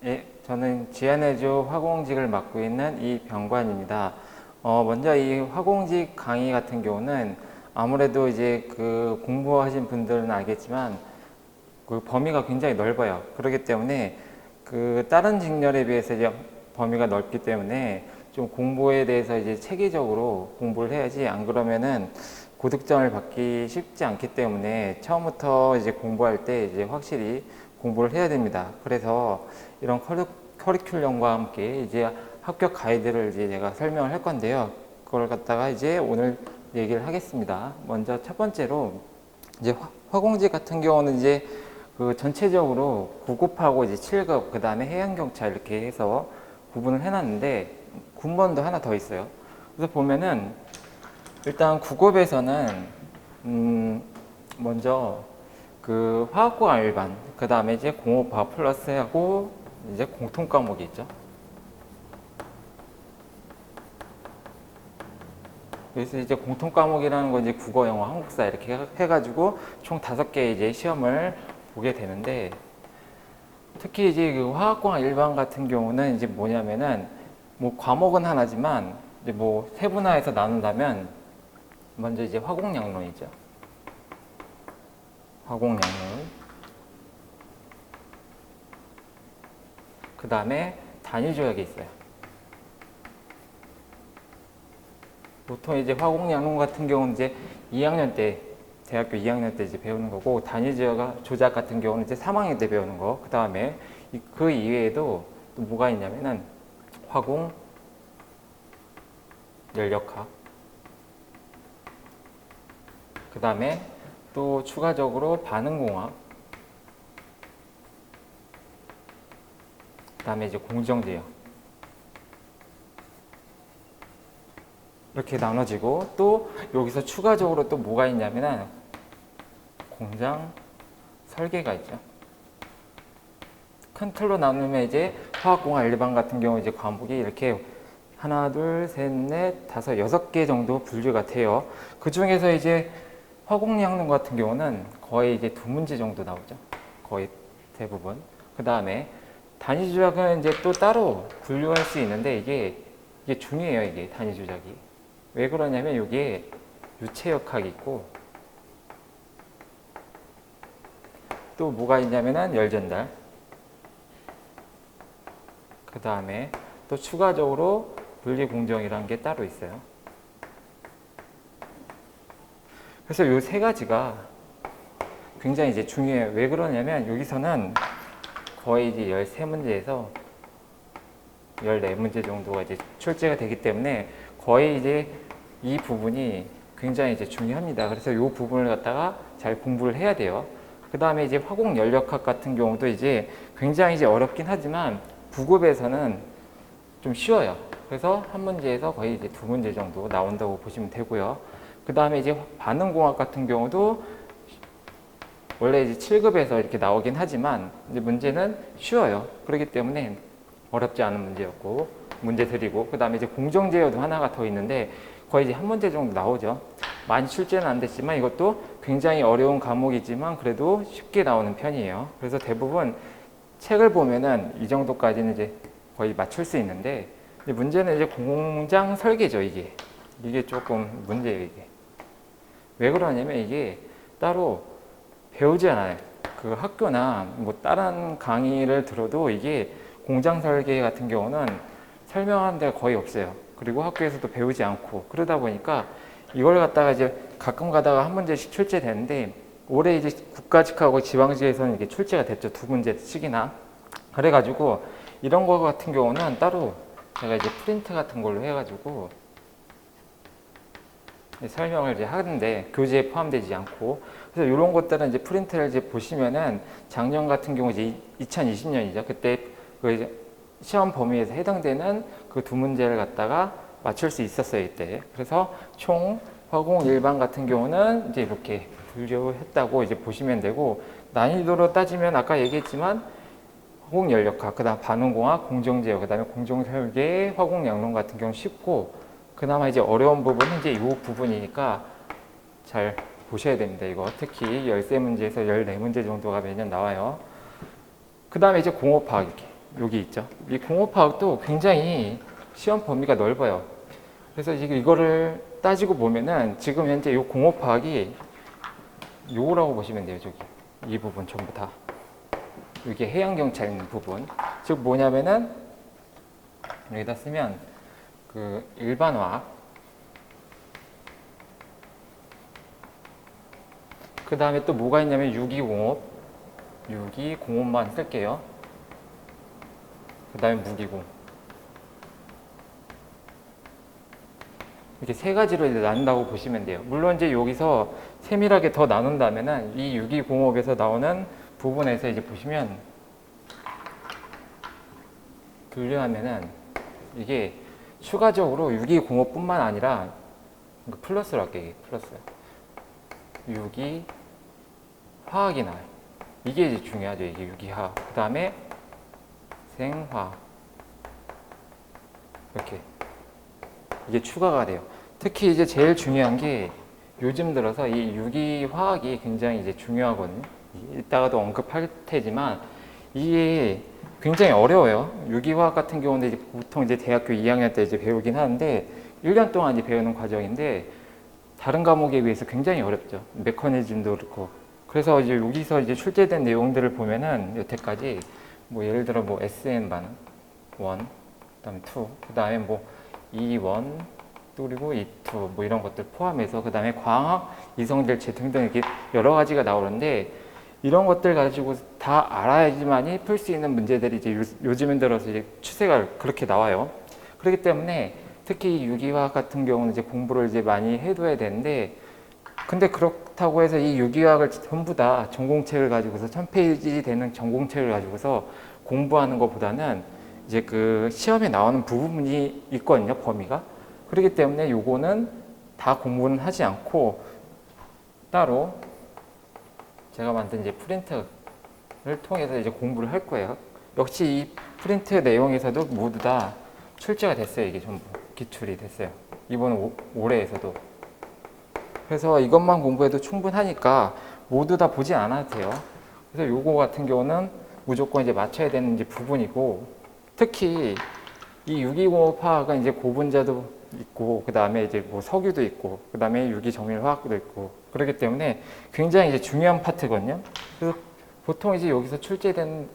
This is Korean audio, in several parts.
예, 저는 지하내조 화공직을 맡고 있는 이병관입니다. 먼저 이 화공직 강의 같은 경우는 아무래도 이제 그 공부하신 분들은 알겠지만 그 범위가 굉장히 넓어요. 그렇기 때문에 그 다른 직렬에 비해서 이제 범위가 넓기 때문에 좀 공부에 대해서 이제 체계적으로 공부를 해야지, 안 그러면은 고득점을 받기 쉽지 않기 때문에 처음부터 이제 공부할 때 이제 확실히 공부를 해야 됩니다. 그래서 이런 커리큘럼과 함께 이제 합격 가이드를 이제 제가 설명을 할 건데요. 그걸 갖다가 이제 오늘 얘기를 하겠습니다. 먼저 첫 번째로 이제 화공직 같은 경우는 이제 그 전체적으로 9급하고 이제 7급, 그 다음에 해양경찰 이렇게 해서 구분을 해놨는데 군번도 하나 더 있어요. 그래서 보면은 일단 9급에서는 먼저 그 화학과 일반, 그 다음에 이제 공업화 플러스하고 이제 공통 과목이 있죠. 그래서 이제 공통 과목이라는 건 이제 국어, 영어, 한국사 이렇게 해가지고 총 5개 이제 시험을 보게 되는데, 특히 이제 그 화학과 일반 같은 경우는 이제 뭐냐면은 뭐 과목은 하나지만 이제 뭐 세분화해서 나눈다면 먼저 이제 화공양론이죠. 화공양론. 그 다음에 단위조약이 있어요. 보통 이제 화공양론 같은 경우는 이제 2학년 때, 대학교 2학년 때 이제 배우는 거고, 단위조약 같은 경우는 이제 3학년 때 배우는 거. 그 다음에 그 이외에도 또 뭐가 있냐면은 화공 연력학. 그 다음에 또 추가적으로 반응공학. 그 다음에 이제 공정제약. 이렇게 나눠지고, 또 여기서 추가적으로 또 뭐가 있냐면은 공장 설계가 있죠. 큰 틀로 나누면 이제 화학공학 일반 같은 경우 이제 과목이 이렇게 하나, 둘, 셋, 넷, 다섯, 6개 정도 분류가 돼요. 그 중에서 이제 화공양론 같은 경우는 거의 이제 2문제 정도 나오죠. 거의 대부분. 그 다음에 단위조작은 이제 또 따로 분류할 수 있는데 이게 중요해요. 이게 단위조작이. 왜 그러냐면 여기에 유체역학이 있고, 또 뭐가 있냐면은 열전달. 그 다음에 또 추가적으로 분리공정이라는 게 따로 있어요. 그래서 이 세 가지가 굉장히 이제 중요해요. 왜 그러냐면 여기서는 거의 이제 13문제에서 14문제 정도가 이제 출제가 되기 때문에 거의 이제 이 부분이 굉장히 이제 중요합니다. 그래서 이 부분을 갖다가 잘 공부를 해야 돼요. 그 다음에 이제 화공연력학 같은 경우도 이제 굉장히 이제 어렵긴 하지만 9급에서는 좀 쉬워요. 그래서 한 문제에서 거의 이제 2문제 정도 나온다고 보시면 되고요. 그 다음에 이제 반응공학 같은 경우도 원래 이제 7급에서 이렇게 나오긴 하지만 이제 문제는 쉬워요. 그렇기 때문에 어렵지 않은 문제였고, 문제 드리고, 그 다음에 이제 공정제어도 하나가 더 있는데 거의 이제 한 문제 정도 나오죠. 많이 출제는 안 됐지만 이것도 굉장히 어려운 과목이지만 그래도 쉽게 나오는 편이에요. 그래서 대부분 책을 보면은 이 정도까지는 이제 거의 맞출 수 있는데, 문제는 이제 공장 설계죠. 이게 조금 문제예요. 이게 왜 그러냐면 이게 따로 배우지 않아요. 그 학교나 뭐 다른 강의를 들어도 이게 공장 설계 같은 경우는 설명하는 데가 거의 없어요. 그리고 학교에서도 배우지 않고, 그러다 보니까 이걸 갖다가 이제 가끔 가다가 한 문제씩 출제되는데, 올해 이제 국가직하고 지방직에서는 이게 출제가 됐죠. 2문제씩이나. 그래가지고 이런 거 같은 경우는 따로 제가 이제 프린트 같은 걸로 해가지고 설명을 이제 하는데 교재에 포함되지 않고, 그래서 이런 것들은 이제 프린트를 이제 보시면은 작년 같은 경우 이제 2020년이죠. 그때 그 시험 범위에서 해당되는 그 2문제를 갖다가 맞출 수 있었어요, 이때. 그래서 총 화공 일반 같은 경우는 이제 이렇게 분류했다고 이제 보시면 되고, 난이도로 따지면 아까 얘기했지만 화공연력학, 그 다음 반응공학, 공정제어, 그 다음에 공정설계, 화공양론 같은 경우는 쉽고, 그나마 이제 어려운 부분은 이제 이 부분이니까 잘 보셔야 됩니다. 이거 특히 13문제에서 14문제 정도가 매년 나와요. 그 다음에 이제 공업화학, 이렇게 여기 있죠. 이 공업화학도 굉장히 시험 범위가 넓어요. 그래서 지금 이거를 따지고 보면은 지금 현재 이 공업화학이 요거라고 보시면 돼요. 저기 이 부분 전부 다 이게 해양경찰 부분. 즉 뭐냐면은 여기다 쓰면 그 일반화학, 그 다음에 또 뭐가 있냐면 유기공업, 유기공업만 쓸게요. 그 다음에 무기공. 이렇게 세 가지로 이제 나눈다고 보시면 돼요. 물론 이제 여기서 세밀하게 더 나눈다면은 이 유기공업에서 나오는 부분에서 이제 보시면 분류하면은 이게 추가적으로 유기공업뿐만 아니라 플러스로 할게요. 이게 플러스. 유기화학이 나와요. 이게 이제 중요하죠. 이게 유기화학. 그 다음에 생화학. 이렇게. 이게 추가가 돼요. 특히 이제 제일 중요한 게 요즘 들어서 이 유기화학이 굉장히 이제 중요하거든요. 이따가도 언급할 테지만 이게 굉장히 어려워요. 유기화학 같은 경우는 이제 보통 이제 대학교 2학년 때 이제 배우긴 하는데 1년 동안 이제 배우는 과정인데 다른 과목에 비해서 굉장히 어렵죠. 메커니즘도 그렇고. 그래서 이제 여기서 이제 출제된 내용들을 보면은 여태까지 뭐 예를 들어 뭐 SN 반응 1, 그다음에 2, 그다음에 뭐 E1 또 그리고 E2 뭐 이런 것들 포함해서 그다음에 광학, 이성질체 등등 이렇게 여러 가지가 나오는데 이런 것들 가지고 다 알아야지만이 풀 수 있는 문제들이 이제 요즘 들어서 이제 추세가 그렇게 나와요. 그렇기 때문에 특히 유기화학 같은 경우는 이제 공부를 이제 많이 해둬야 되는데 근데 그렇다고 해서 이 유기화학을 전부 다 전공책을 가지고서 1000페이지 되는 전공책을 가지고서 공부하는 것보다는 이제 그 시험에 나오는 부분이 있거든요, 범위가. 그렇기 때문에 요거는 다 공부는 하지 않고 따로 제가 만든 이제 프린트를 통해서 이제 공부를 할 거예요. 역시 이 프린트 내용에서도 모두 다 출제가 됐어요. 이게 전부 기출이 됐어요. 이번 올해에서도. 그래서 이것만 공부해도 충분하니까 모두 다 보지 않아도 돼요. 그래서 요거 같은 경우는 무조건 이제 맞춰야 되는 이제 부분이고 특히 이 유기공업화학은 이제 고분자도 있고 그 다음에 이제 뭐 석유도 있고 그 다음에 유기정밀화학도 있고 그렇기 때문에 굉장히 이제 중요한 파트거든요. 그래서 보통 이제 여기서 출제된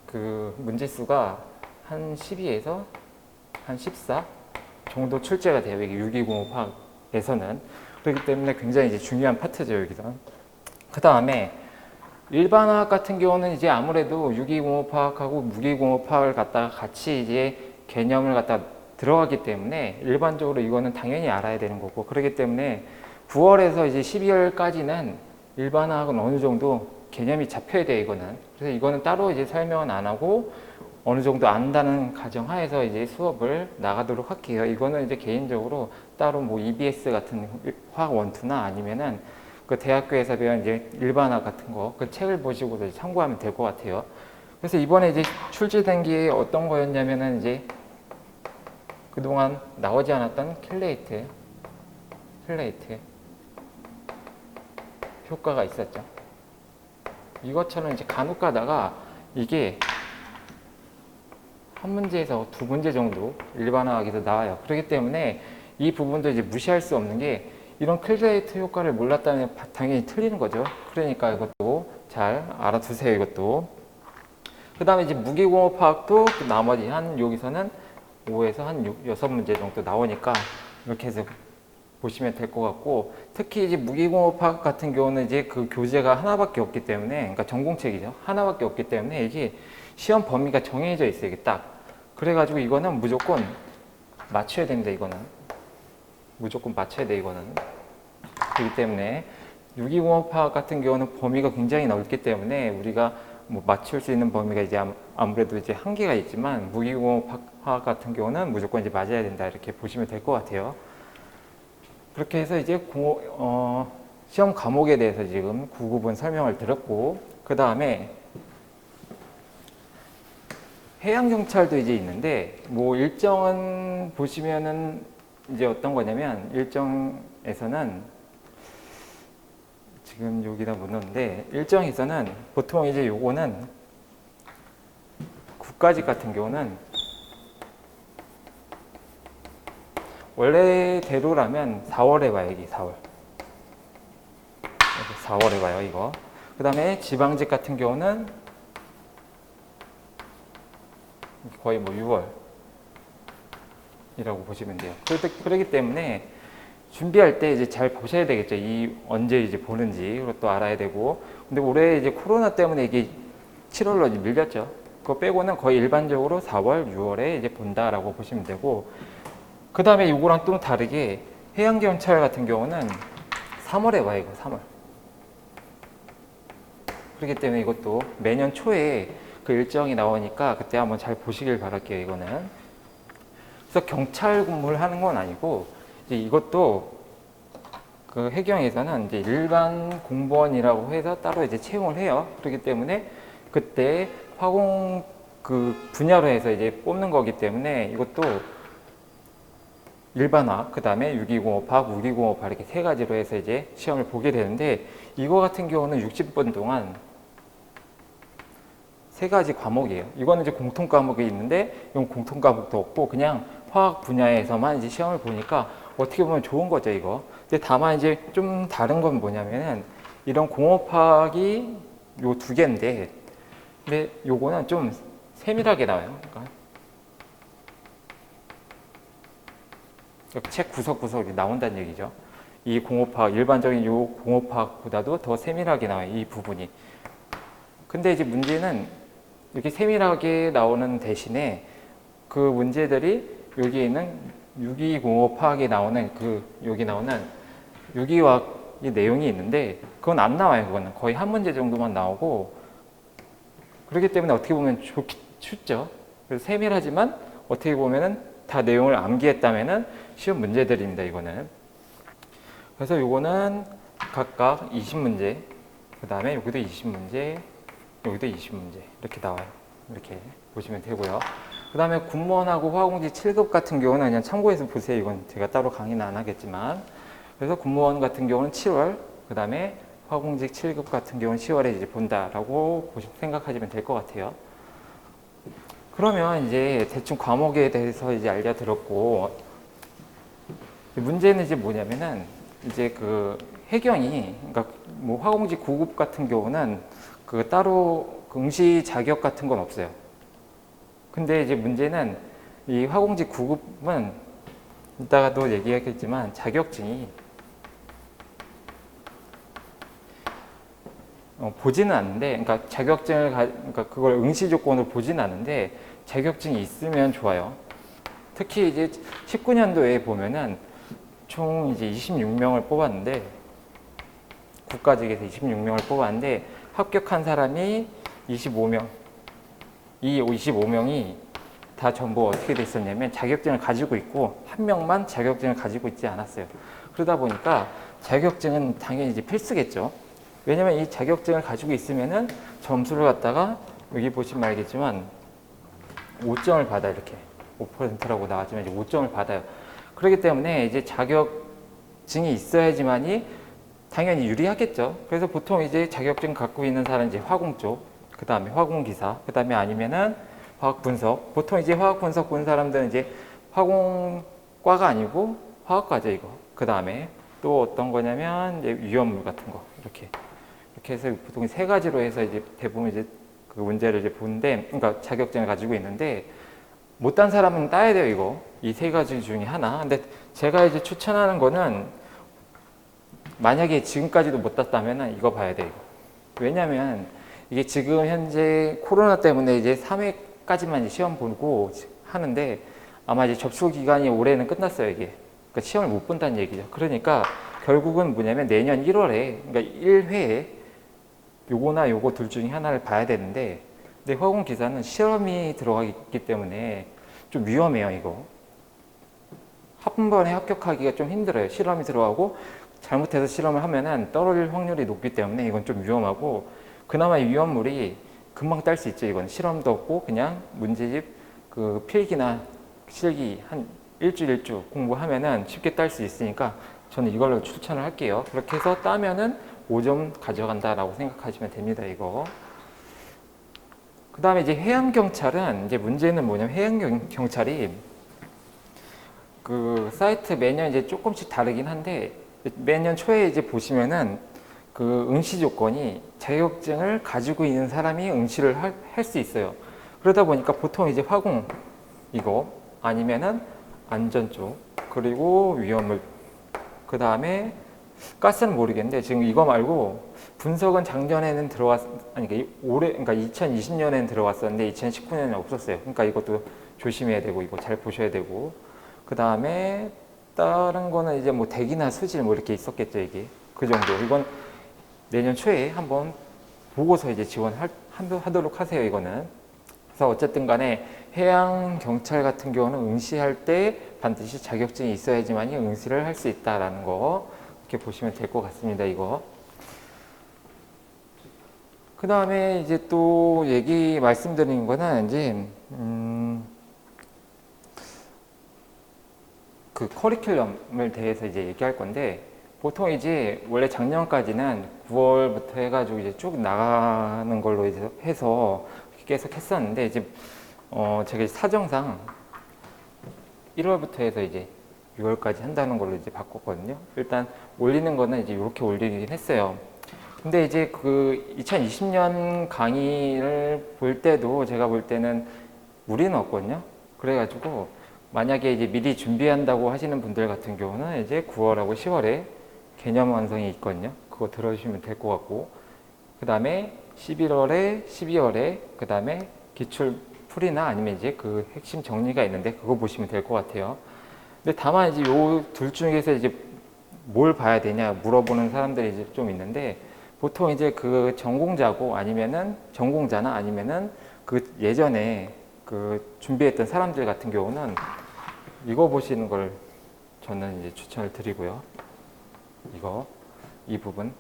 그 문제 수가 한 12에서 한 14 정도 출제가 돼요. 이게 유기공업화학에서는. 그렇기 때문에 굉장히 이제 중요한 파트죠, 여기서. 그 다음에 일반화학 같은 경우는 이제 아무래도 유기공업화학하고 무기공업화학을 갖다가 같이 이제 개념을 갖다 들어가기 때문에 일반적으로 이거는 당연히 알아야 되는 거고 그렇기 때문에 9월에서 이제 12월까지는 일반화학은 어느 정도 개념이 잡혀야 돼요, 이거는. 그래서 이거는 따로 이제 설명은 안 하고 어느 정도 안다는 가정하에서 이제 수업을 나가도록 할게요. 이거는 이제 개인적으로 따로 뭐 EBS 같은 화학 원투나 아니면은 그 대학교에서 배운 이제 일반화 같은 거 그 책을 보시고 참고하면 될 것 같아요. 그래서 이번에 이제 출제된 게 어떤 거였냐면은 이제 그동안 나오지 않았던 켈레이트 효과가 있었죠. 이것처럼 이제 간혹 가다가 이게 한 문제에서 두 문제 정도 일반화학에서 나와요. 그렇기 때문에 이 부분도 이제 무시할 수 없는 게 이런 켈레이트 효과를 몰랐다면 당연히 틀리는 거죠. 그러니까 이것도 잘 알아두세요. 이것도. 그 다음에 이제 무기공업화학도 나머지 한 여기서는 5에서 한 6문제 정도 나오니까 이렇게 해서 보시면 될 것 같고 특히 이제 무기공업화학 같은 경우는 이제 그 교재가 하나밖에 없기 때문에 그러니까 전공책이죠. 하나밖에 없기 때문에 이게 시험 범위가 정해져 있어요. 이게 딱. 그래가지고 이거는 무조건 맞춰야 됩니다. 이거는. 무조건 맞춰야 돼. 이거는. 그렇기 때문에 유기공업화학 같은 경우는 범위가 굉장히 넓기 때문에 우리가 뭐 맞출 수 있는 범위가 이제 아무래도 이제 한계가 있지만 무기공업화학 같은 경우는 무조건 이제 맞아야 된다. 이렇게 보시면 될 것 같아요. 그렇게 해서 이제 시험 과목에 대해서 지금 9부분 설명을 드렸고 그 다음에 해양경찰도 이제 있는데 뭐 일정은 보시면은 이제 어떤 거냐면 일정에서는 지금 여기다 못 넣는데 일정에서는 보통 이제 요거는 국가직 같은 경우는 원래대로라면 4월에 봐요. 이게 4월. 4월에 봐요. 이거. 그 다음에 지방직 같은 경우는 거의 뭐 6월이라고 보시면 돼요. 그렇기 때문에 준비할 때 이제 잘 보셔야 되겠죠. 이 언제 이제 보는지 그것도 알아야 되고. 근데 올해 이제 코로나 때문에 이게 7월로 밀렸죠. 그거 빼고는 거의 일반적으로 4월, 6월에 이제 본다라고 보시면 되고. 그 다음에 이거랑 또 다르게 해양경찰 같은 경우는 3월에 봐요. 이거 3월. 그렇기 때문에 이것도 매년 초에 그 일정이 나오니까 그때 한번 잘 보시길 바랄게요. 이거는. 그래서 경찰 근무를 하는 건 아니고 이제 이것도 그 해경에서는 이제 일반 공무원이라고 해서 따로 이제 채용을 해요. 그렇기 때문에 그때 화공 그 분야로 해서 이제 뽑는 거기 때문에 이것도 일반화, 그 다음에 유기공업학, 우리공업학 이렇게 세 가지로 해서 이제 시험을 보게 되는데 이거 같은 경우는 60분 동안 세 가지 과목이에요. 이거는 이제 공통 과목이 있는데 이건 공통 과목도 없고 그냥 화학 분야에서만 이제 시험을 보니까 어떻게 보면 좋은 거죠, 이거. 근데 다만 이제 좀 다른 건 뭐냐면은 이런 공업학이 요 두 개인데 근데 요거는 좀 세밀하게 나와요. 그러니까 책 구석구석이 나온다는 얘기죠. 이 공업학, 일반적인 요 공업학보다도 더 세밀하게 나와요, 이 부분이. 근데 이제 문제는 이렇게 세밀하게 나오는 대신에 그 문제들이 여기 있는 유기공업학에 나오는 여기 나오는 유기화학의 내용이 있는데 그건 안 나와요. 그거는 거의 한 문제 정도만 나오고 그렇기 때문에 어떻게 보면 쉽죠. 그래서 세밀하지만 어떻게 보면은 다 내용을 암기했다면은 쉬운 문제들입니다. 이거는. 그래서 요거는 각각 20문제, 그 다음에 여기도 20문제, 여기도 20문제 이렇게 나와요. 이렇게 보시면 되고요. 그 다음에 군무원하고 화공지 7급 같은 경우는 그냥 참고해서 보세요. 이건 제가 따로 강의는 안 하겠지만. 그래서 군무원 같은 경우는 7월, 그 다음에 화공직 7급 같은 경우는 10월에 이제 본다라고 생각하시면 될 것 같아요. 그러면 이제 대충 과목에 대해서 이제 알려드렸고, 문제는 이제 뭐냐면은 이제 그 해경이, 그러니까 뭐 화공직 9급 같은 경우는 그 따로 응시 자격 같은 건 없어요. 근데 이제 문제는 이 화공직 9급은 이따가도 얘기하겠지만 자격증이 보지는 않는데, 그러니까 그러니까 그걸 응시 조건으로 보지는 않는데 자격증이 있으면 좋아요. 특히 이제 19년도에 보면은 총 이제 26명을 뽑았는데 국가직에서 26명을 뽑았는데 합격한 사람이 25명. 이 25명이 다 전부 어떻게 됐었냐면 자격증을 가지고 있고 한 명만 자격증을 가지고 있지 않았어요. 그러다 보니까 자격증은 당연히 이제 필수겠죠. 왜냐면 이 자격증을 가지고 있으면은 점수를 갖다가 여기 보시면 알겠지만 5점을 받아 이렇게 5%라고 나왔지만 이제 5점을 받아요. 그렇기 때문에 이제 자격증이 있어야지만이 당연히 유리하겠죠. 그래서 보통 이제 자격증 갖고 있는 사람 이제 화공 쪽, 그 다음에 화공기사, 그 다음에 아니면은 화학분석. 보통 이제 화학분석 본 사람들은 이제 화공과가 아니고 화학과죠 이거. 그 다음에 또 어떤 거냐면 이제 위험물 같은 거 이렇게 해서 보통 세 가지로 해서 이제 대부분 이제 그 문제를 이제 보는데, 그러니까 자격증을 가지고 있는데 못 딴 사람은 따야 돼요 이거. 이 세 가지 중에 하나. 근데 제가 이제 추천하는 거는 만약에 지금까지도 못 땄다면은 이거 봐야 돼요. 왜냐면 이게 지금 현재 코로나 때문에 이제 3회까지만 이제 시험 보고 하는데 아마 이제 접수 기간이 올해는 끝났어요 이게. 그러니까 시험을 못 본다는 얘기죠. 그러니까 결국은 뭐냐면 내년 1월에 그러니까 1회에 요거나 요거 둘 중에 하나를 봐야 되는데, 근데 화공기사는 실험이 들어가기 때문에 좀 위험해요 이거. 한 번에 합격하기가 좀 힘들어요. 실험이 들어가고 잘못해서 실험을 하면은 떨어질 확률이 높기 때문에 이건 좀 위험하고, 그나마 위험물이 금방 딸 수 있죠. 이건 실험도 없고 그냥 문제집 그 필기나 실기 한 일주일 공부하면은 쉽게 딸 수 있으니까 저는 이걸로 추천을 할게요. 그렇게 해서 따면은 5점 가져간다라고 생각하시면 됩니다. 이거. 그 다음에 이제 해양경찰은 이제 문제는 뭐냐면 해양경찰이 그 사이트 매년 이제 조금씩 다르긴 한데 매년 초에 이제 보시면은 그 응시 조건이 자격증을 가지고 있는 사람이 응시를 할 수 있어요. 그러다 보니까 보통 이제 화공 이거 아니면은 안전 쪽 그리고 위험물 그 다음에 가스는 모르겠는데 지금 이거 말고 분석은 작년에는 아니 올해 그러니까 2020년에는 들어왔었는데 2019년에는 없었어요. 그러니까 이것도 조심해야 되고 이거 잘 보셔야 되고 그 다음에 다른 거는 이제 뭐 대기나 수질 뭐 이렇게 있었겠죠 이게 그 정도. 이건 내년 초에 한번 보고서 이제 지원하도록 하세요 이거는. 그래서 어쨌든 간에 해양 경찰 같은 경우는 응시할 때 반드시 자격증이 있어야지만이 응시를 할 수 있다라는 거 이렇게 보시면 될 것 같습니다 이거. 그 다음에 이제 또 말씀드리는 거는 이제 그 커리큘럼을 대해서 이제 얘기할 건데 보통 이제 원래 작년까지는 9월부터 해가지고 이제 쭉 나가는 걸로 이제 해서 계속 했었는데 이제 제가 사정상 1월부터 해서 이제 6월까지 한다는 걸로 이제 바꿨거든요. 일단 올리는 거는 이제 이렇게 올리긴 했어요. 근데 이제 그 2020년 강의를 볼 때도 제가 볼 때는 무리는 없거든요. 그래가지고 만약에 이제 미리 준비한다고 하시는 분들 같은 경우는 이제 9월하고 10월에 개념 완성이 있거든요. 그거 들어주시면 될 것 같고 그 다음에 11월에 12월에 그 다음에 기출 풀이나 아니면 이제 그 핵심 정리가 있는데 그거 보시면 될 것 같아요. 근데 다만 이제 요 둘 중에서 이제 뭘 봐야 되냐 물어보는 사람들이 이제 좀 있는데 보통 이제 그 전공자나 아니면은 그 예전에 그 준비했던 사람들 같은 경우는 이거 보시는 걸 저는 이제 추천을 드리고요. 이 부분.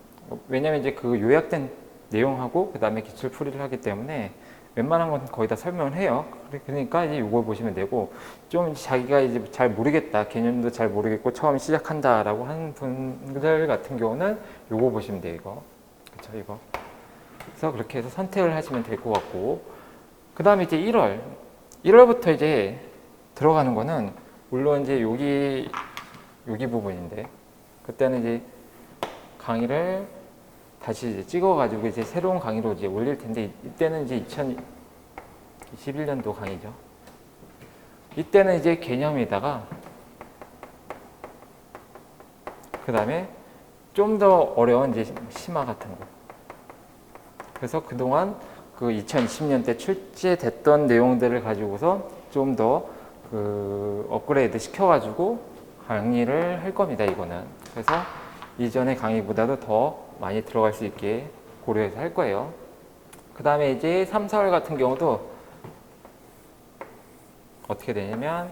왜냐면 이제 그 요약된 내용하고 그 다음에 기출풀이를 하기 때문에 웬만한 건 거의 다 설명을 해요. 그러니까 이제 이걸 보시면 되고 좀 자기가 이제 잘 모르겠다, 개념도 잘 모르겠고 처음 시작한다라고 하는 분들 같은 경우는 이거 보시면 돼요. 그렇죠, 이거. 그래서 그렇게 해서 선택을 하시면 될 것 같고 그 다음에 이제 1월부터 이제 들어가는 거는 물론 이제 여기 부분인데 그때는 이제 강의를 다시 이제 찍어가지고 이제 새로운 강의로 이제 올릴 텐데 이때는 이제 2021년도 강의죠. 이때는 이제 개념에다가 그 다음에 좀 더 어려운 이제 심화 같은 거. 그래서 그동안 그 2020년 때 출제됐던 내용들을 가지고서 좀 더 그 업그레이드 시켜가지고 강의를 할 겁니다, 이거는. 그래서 이전의 강의보다도 더 많이 들어갈 수 있게 고려해서 할 거예요. 그 다음에 이제 3, 4월 같은 경우도 어떻게 되냐면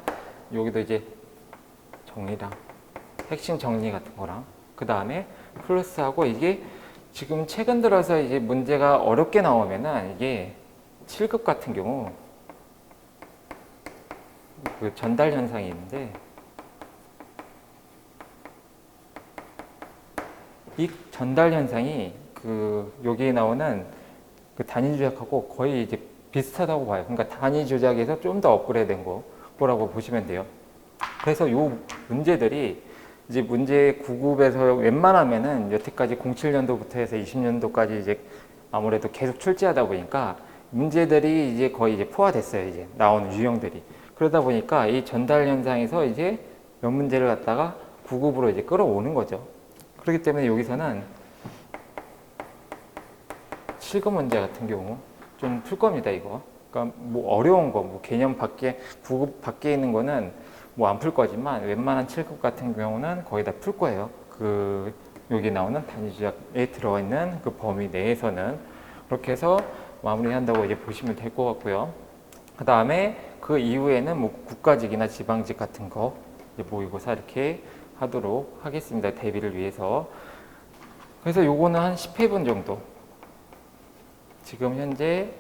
여기도 이제 정리랑 핵심 정리 같은 거랑 그 다음에 플러스하고 이게 지금 최근 들어서 이제 문제가 어렵게 나오면은 이게 7급 같은 경우 그 전달 현상이 있는데 이 전달 현상이 그 여기에 나오는 그 단위 조작하고 거의 이제 비슷하다고 봐요. 그러니까 단위 조작에서 좀 더 업그레이드된 거라고 보시면 돼요. 그래서 요 문제들이 이제 문제 9급에서 웬만하면은 여태까지 07년도부터 해서 20년도까지 이제 아무래도 계속 출제하다 보니까 문제들이 이제 거의 이제 포화됐어요. 이제 나오는 유형들이. 그러다 보니까 이 전달 현상에서 이제 몇 문제를 갖다가 9급으로 이제 끌어오는 거죠. 그렇기 때문에 여기서는 7급 문제 같은 경우 좀 풀 겁니다, 이거. 그러니까 뭐 어려운 거, 뭐 개념 밖에, 9급 밖에 있는 거는 뭐 안 풀 거지만 웬만한 7급 같은 경우는 거의 다 풀 거예요. 그 여기 나오는 단위 조작에 들어가 있는 그 범위 내에서는 그렇게 해서 마무리한다고 이제 보시면 될 것 같고요. 그 다음에 그 이후에는 뭐 국가직이나 지방직 같은 거 이제 모의고사 이렇게 하도록 하겠습니다. 대비를 위해서. 그래서 요거는 한 10회분 정도. 지금 현재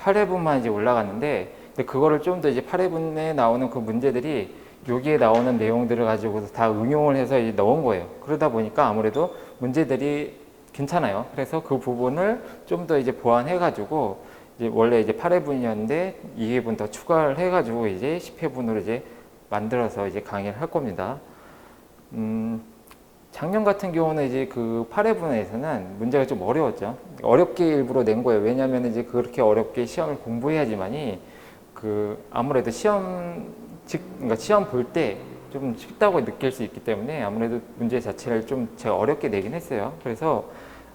8회분만 이제 올라갔는데, 근데 그거를 좀 더 이제 8회분에 나오는 그 문제들이 여기에 나오는 내용들을 가지고서 다 응용을 해서 이제 넣은 거예요. 그러다 보니까 아무래도 문제들이 괜찮아요. 그래서 그 부분을 좀 더 이제 보완해가지고 이제 원래 이제 8회분이었는데 2회분 더 추가를 해가지고 이제 10회분으로 이제 만들어서 이제 강의를 할 겁니다. 작년 같은 경우는 이제 그 8회분에서는 문제가 좀 어려웠죠. 어렵게 일부러 낸 거예요. 왜냐하면 이제 그렇게 어렵게 시험을 공부해야지만이 그 아무래도 그러니까 시험 볼 때 좀 쉽다고 느낄 수 있기 때문에 아무래도 문제 자체를 좀 제가 어렵게 내긴 했어요. 그래서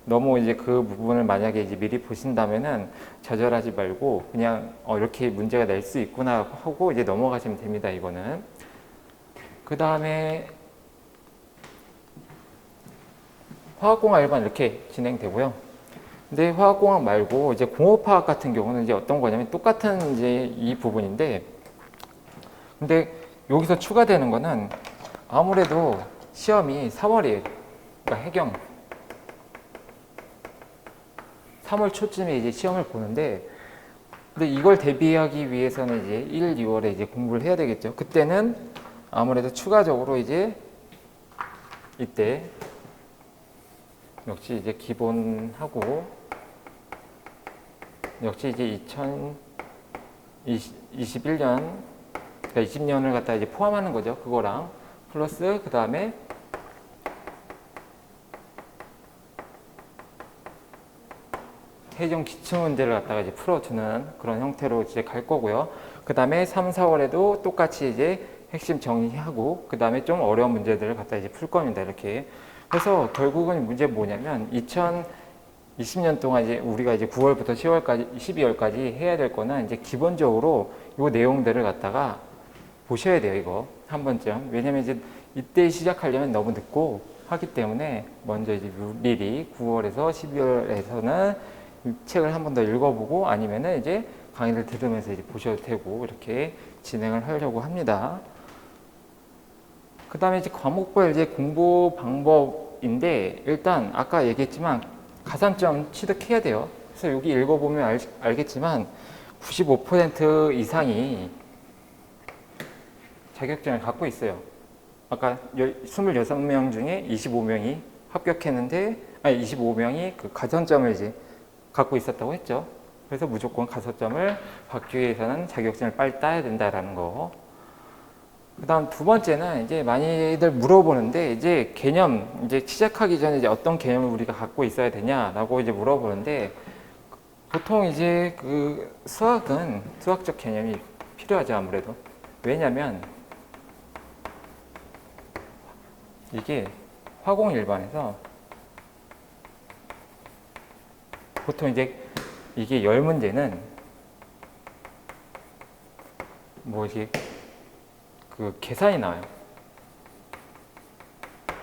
너무 이제 그 부분을 만약에 이제 미리 보신다면은 좌절하지 말고 그냥 이렇게 문제가 낼 수 있구나 하고 이제 넘어가시면 됩니다. 이거는. 그 다음에 화학공학 일반 이렇게 진행되고요. 근데 화학공학 말고 이제 공업화학 같은 경우는 이제 어떤 거냐면 똑같은 이제 이 부분인데, 근데 여기서 추가되는 거는 아무래도 시험이 3월이에요. 그러니까 해경 3월 초쯤에 이제 시험을 보는데, 근데 이걸 대비하기 위해서는 이제 1, 2월에 이제 공부를 해야 되겠죠. 그때는 아무래도 추가적으로 이제 이때 역시 이제 기본하고 역시 이제 2021년 그러니까 20년을 갖다 이제 포함하는 거죠. 그거랑 플러스 그 다음에 해경 기출 문제를 갖다가 이제 풀어주는 그런 형태로 이제 갈 거고요. 그 다음에 3, 4월에도 똑같이 이제 핵심 정리하고 그 다음에 좀 어려운 문제들을 갖다 이제 풀 겁니다. 이렇게. 그래서 결국은 문제 뭐냐면 2020년 동안 이제 우리가 이제 9월부터 10월까지, 12월까지 해야 될 거는 이제 기본적으로 요 내용들을 갖다가 보셔야 돼요. 이거 한 번쯤. 왜냐면 이제 이때 시작하려면 너무 늦고 하기 때문에 먼저 이제 미리 9월에서 12월에서는 책을 한 번 더 읽어보고 아니면은 이제 강의를 들으면서 이제 보셔도 되고 이렇게 진행을 하려고 합니다. 그 다음에 이제 과목별 이제 공부 방법인데 일단 아까 얘기했지만 가산점 취득해야 돼요. 그래서 여기 읽어보면 알겠지만 95% 이상이 자격증을 갖고 있어요. 아까 26명 중에 25명이 합격했는데, 아니 25명이 그 가산점을 이제 갖고 있었다고 했죠. 그래서 무조건 가산점을 받기 위해서는 자격증을 빨리 따야 된다라는 거. 그 다음 두 번째는 이제 많이들 물어보는데 이제 개념, 이제 시작하기 전에 이제 어떤 개념을 우리가 갖고 있어야 되냐라고 이제 물어보는데 보통 이제 그 수학은 수학적 개념이 필요하죠. 아무래도. 왜냐면 이게 화공 일반에서 보통 이제 이게 10문제는 뭐 이게 그 계산이 나와요.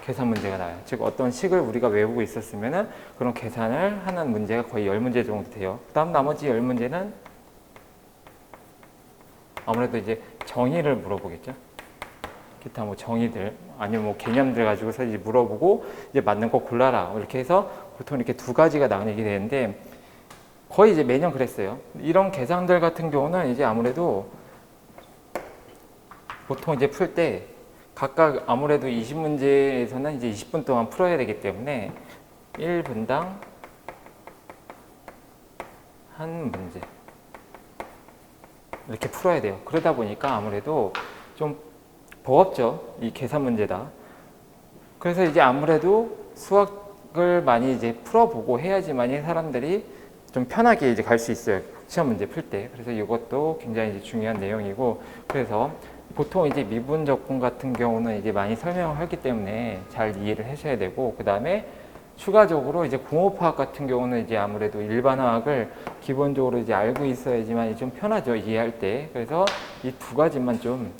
계산 문제가 나와요. 즉 어떤 식을 우리가 외우고 있었으면은 그런 계산을 하는 문제가 거의 10문제 정도 돼요. 그 다음 나머지 10문제는 아무래도 이제 정의를 물어보겠죠. 기타 뭐 정의들 아니면 뭐 개념들 가지고서 이제 물어보고 이제 맞는 거 골라라 이렇게 해서 보통 이렇게 두 가지가 나뉘게 되는데 거의 이제 매년 그랬어요. 이런 계산들 같은 경우는 이제 아무래도 보통 이제 풀 때 각각 아무래도 20문제에서는 이제 20분 동안 풀어야 되기 때문에 1분당 한 문제 이렇게 풀어야 돼요. 그러다 보니까 아무래도 좀 버겁죠. 이 계산 문제다. 그래서 이제 아무래도 수학을 많이 이제 풀어보고 해야지만이 사람들이 좀 편하게 이제 갈 수 있어요. 시험 문제 풀 때. 그래서 이것도 굉장히 이제 중요한 내용이고, 그래서 보통 이제 미분 적분 같은 경우는 이제 많이 설명을 하기 때문에 잘 이해를 하셔야 되고, 그 다음에 추가적으로 이제 공업화학 같은 경우는 이제 아무래도 일반화학을 기본적으로 이제 알고 있어야지만 좀 편하죠. 이해할 때. 그래서 이 두 가지만 좀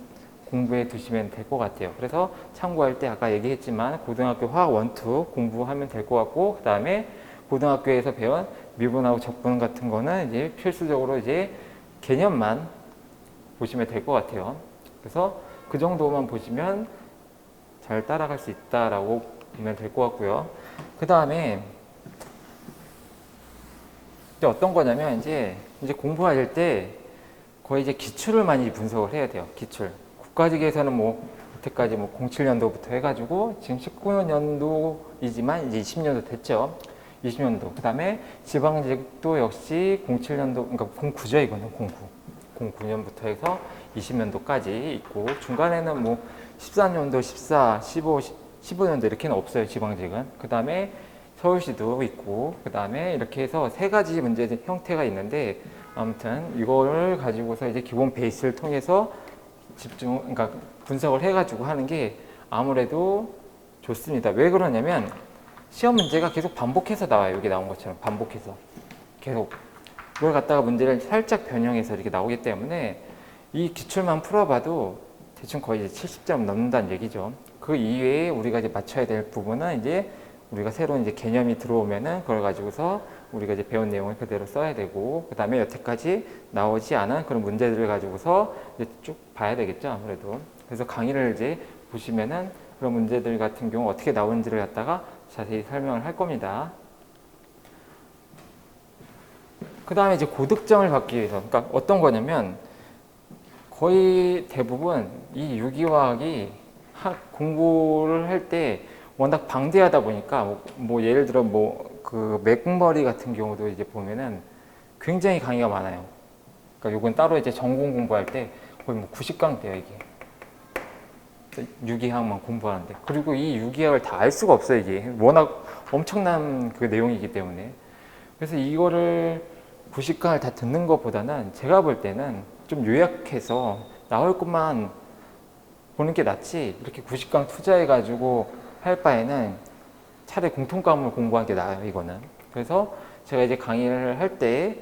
공부해 두시면 될 것 같아요. 그래서 참고할 때 아까 얘기했지만 고등학교 화학 1, 2 공부하면 될 것 같고, 그 다음에 고등학교에서 배운 미분하고 적분 같은 거는 이제 필수적으로 이제 개념만 보시면 될 것 같아요. 그래서 그 정도만 보시면 잘 따라갈 수 있다라고 보면 될 것 같고요. 그 다음에 이제 어떤 거냐면 이제 공부할 때 거의 이제 기출을 많이 분석을 해야 돼요. 기출. 국가직에서는 뭐 여태까지 뭐 07년도부터 해가지고 지금 19년도이지만 이제 20년도 됐죠. 20년도. 그 다음에 지방직도 역시 07년도, 그러니까 09죠, 이거는 09. 09년부터 해서 20년도까지 있고, 중간에는 뭐 14년도, 14, 15, 15년도 이렇게는 없어요, 지방직은. 그 다음에 서울시도 있고, 그 다음에 이렇게 해서 세 가지 문제 형태가 있는데, 아무튼 이거를 가지고서 이제 기본 베이스를 통해서 그러니까 분석을 해가지고 하는 게 아무래도 좋습니다. 왜 그러냐면 시험 문제가 계속 반복해서 나와요. 여기 나온 것처럼 반복해서 계속 그걸 갖다가 문제를 살짝 변형해서 이렇게 나오기 때문에 이 기출만 풀어봐도 대충 거의 70점 넘는다는 얘기죠. 그 이외에 우리가 이제 맞춰야 될 부분은 이제 우리가 새로운 이제 개념이 들어오면은 그걸 가지고서 우리가 이제 배운 내용을 그대로 써야 되고, 그 다음에 여태까지 나오지 않은 그런 문제들을 가지고서 이제 쭉 봐야 되겠죠, 아무래도. 그래서 강의를 이제 보시면은 그런 문제들 같은 경우 어떻게 나오는지를 갖다가 자세히 설명을 할 겁니다. 그 다음에 이제 고득점을 받기 위해서, 그러니까 어떤 거냐면 거의 대부분 이 유기화학이 공부를 할 때 워낙 방대하다 보니까 뭐 예를 들어 뭐 그 맥머리 같은 경우도 이제 보면은 굉장히 강의가 많아요. 그러니까 요건 따로 이제 전공 공부할 때 거의 뭐 90강 돼요, 이게. 유기화학만 공부하는데. 그리고 이 유기화학을 다 알 수가 없어요, 이게. 워낙 엄청난 그 내용이기 때문에. 그래서 이거를 90강을 다 듣는 것보다는 제가 볼 때는 좀 요약해서 나올 것만 보는 게 낫지, 이렇게 90강 투자해가지고 할 바에는 차라리 공통과목을 공부하는 게 나아요, 이거는. 그래서 제가 이제 강의를 할 때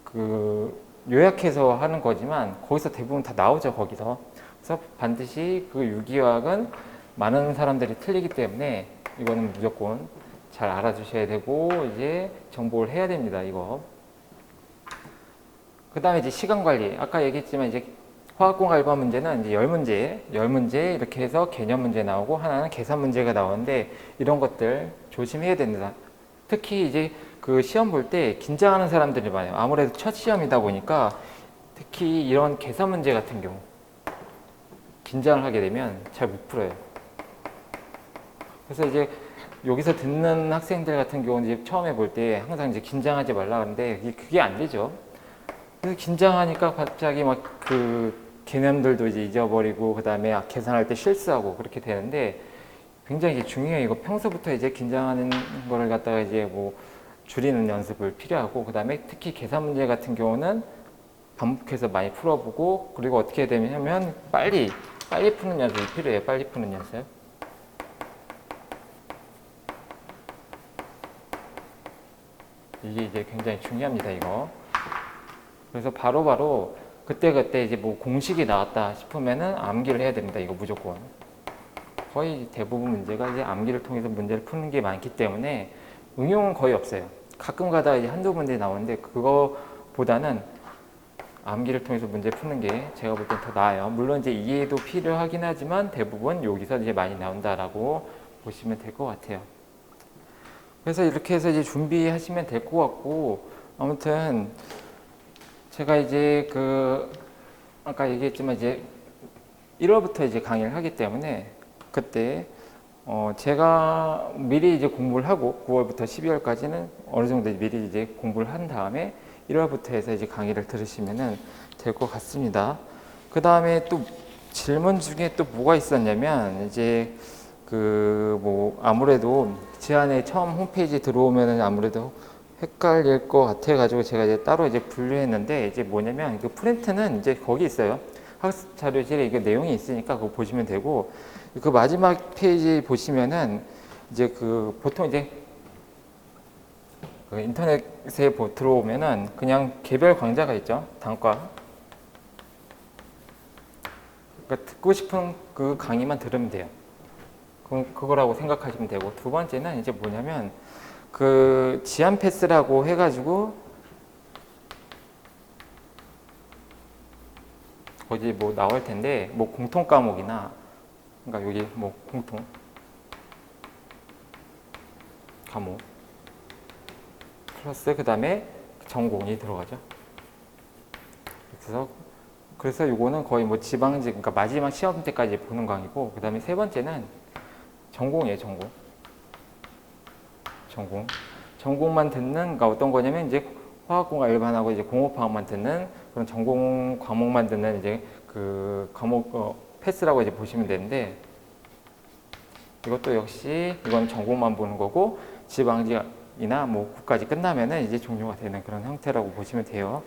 그 요약해서 하는 거지만 거기서 대부분 다 나오죠, 거기서. 그래서 반드시 그 유기화학은 많은 사람들이 틀리기 때문에 이거는 무조건 잘 알아주셔야 되고 이제 정복을 해야 됩니다, 이거. 그 다음에 이제 시간 관리. 아까 얘기했지만 이제 화학공학 일반 문제는 이제 10문제 이렇게 해서 개념 문제 나오고 하나는 계산 문제가 나오는데 이런 것들 조심해야 됩니다. 특히 이제 그 시험 볼 때 긴장하는 사람들이 많아요. 아무래도 첫 시험이다 보니까 특히 이런 계산 문제 같은 경우 긴장을 하게 되면 잘 못 풀어요. 그래서 이제 여기서 듣는 학생들 같은 경우는 이제 처음에 볼 때 항상 이제 긴장하지 말라 하는데 그게 안 되죠. 그래서 긴장하니까 갑자기 막 그 개념들도 이제 잊어버리고 그 다음에 계산할 때 실수하고 그렇게 되는데 굉장히 중요해요. 이거 평소부터 이제 긴장하는 거를 갖다가 이제 뭐 줄이는 연습을 필요하고 그 다음에 특히 계산 문제 같은 경우는 반복해서 많이 풀어보고 그리고 어떻게 되냐면 빨리 푸는 연습이 필요해요. 빨리 푸는 연습. 이게 이제 굉장히 중요합니다, 이거. 그래서 바로바로 그때그때 이제 뭐 공식이 나왔다 싶으면은 암기를 해야 됩니다, 이거 무조건. 거의 대부분 문제가 이제 암기를 통해서 문제를 푸는 게 많기 때문에 응용은 거의 없어요. 가끔 가다 이제 한두 문제 나오는데 그거보다는 암기를 통해서 문제 푸는 게 제가 볼 땐 더 나아요. 물론 이제 이해도 필요하긴 하지만 대부분 여기서 이제 많이 나온다라고 보시면 될 것 같아요. 그래서 이렇게 해서 이제 준비하시면 될 것 같고, 아무튼 제가 이제 아까 얘기했지만 이제 1월부터 이제 강의를 하기 때문에 그때 제가 미리 이제 공부를 하고 9월부터 12월까지는 어느 정도 미리 이제 공부를 한 다음에 1월부터 해서 이제 강의를 들으시면 될 것 같습니다. 그 다음에 또 질문 중에 또 뭐가 있었냐면 이제 뭐 아무래도 제안에 처음 홈페이지 들어오면은 아무래도 헷갈릴 것 같아 가지고 제가 이제 따로 이제 분류했는데 이제 뭐냐면 그 프린트는 이제 거기 있어요. 학습 자료실에 이게 내용이 있으니까 그거 보시면 되고 그 마지막 페이지 보시면은 이제 보통 이제 인터넷에 들어오면은 그냥 개별 강좌가 있죠. 단과. 그러니까 듣고 싶은 그 강의만 들으면 돼요. 그거라고 생각하시면 되고 두 번째는 이제 뭐냐면 지안 패스라고 해가지고 거기 뭐 나올 텐데 뭐 공통 과목이나 그러니까 여기 뭐 공통 과목 플러스 그 다음에 전공이 들어가죠. 그래서 요거는 거의 뭐 지방직 그러니까 마지막 시험 때까지 보는 강의고 그 다음에 세 번째는 전공이에요. 전공. 전공만 듣는, 그러니까 어떤 거냐면 이제 화학공학 일반하고 이제 공업화학만 듣는 그런 전공 과목만 듣는 이제 그 과목 패스라고 이제 보시면 되는데, 이것도 역시 이건 전공만 보는 거고 지방직이나 뭐 국까지 끝나면은 이제 종료가 되는 그런 형태라고 보시면 돼요.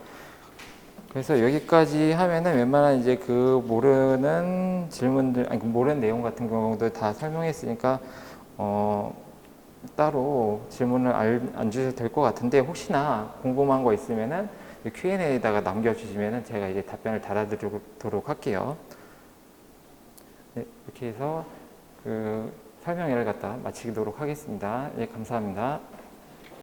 그래서 여기까지 하면은 웬만한 이제 그 모르는 질문들, 아니 모르는 내용 같은 경우도 다 설명했으니까 따로 질문을 안 주셔도 될 것 같은데, 혹시나 궁금한 거 있으면은 Q&A에다가 남겨주시면은 제가 이제 답변을 달아드리도록 할게요. 네, 이렇게 해서 그 설명회를 갖다 마치도록 하겠습니다. 예, 감사합니다.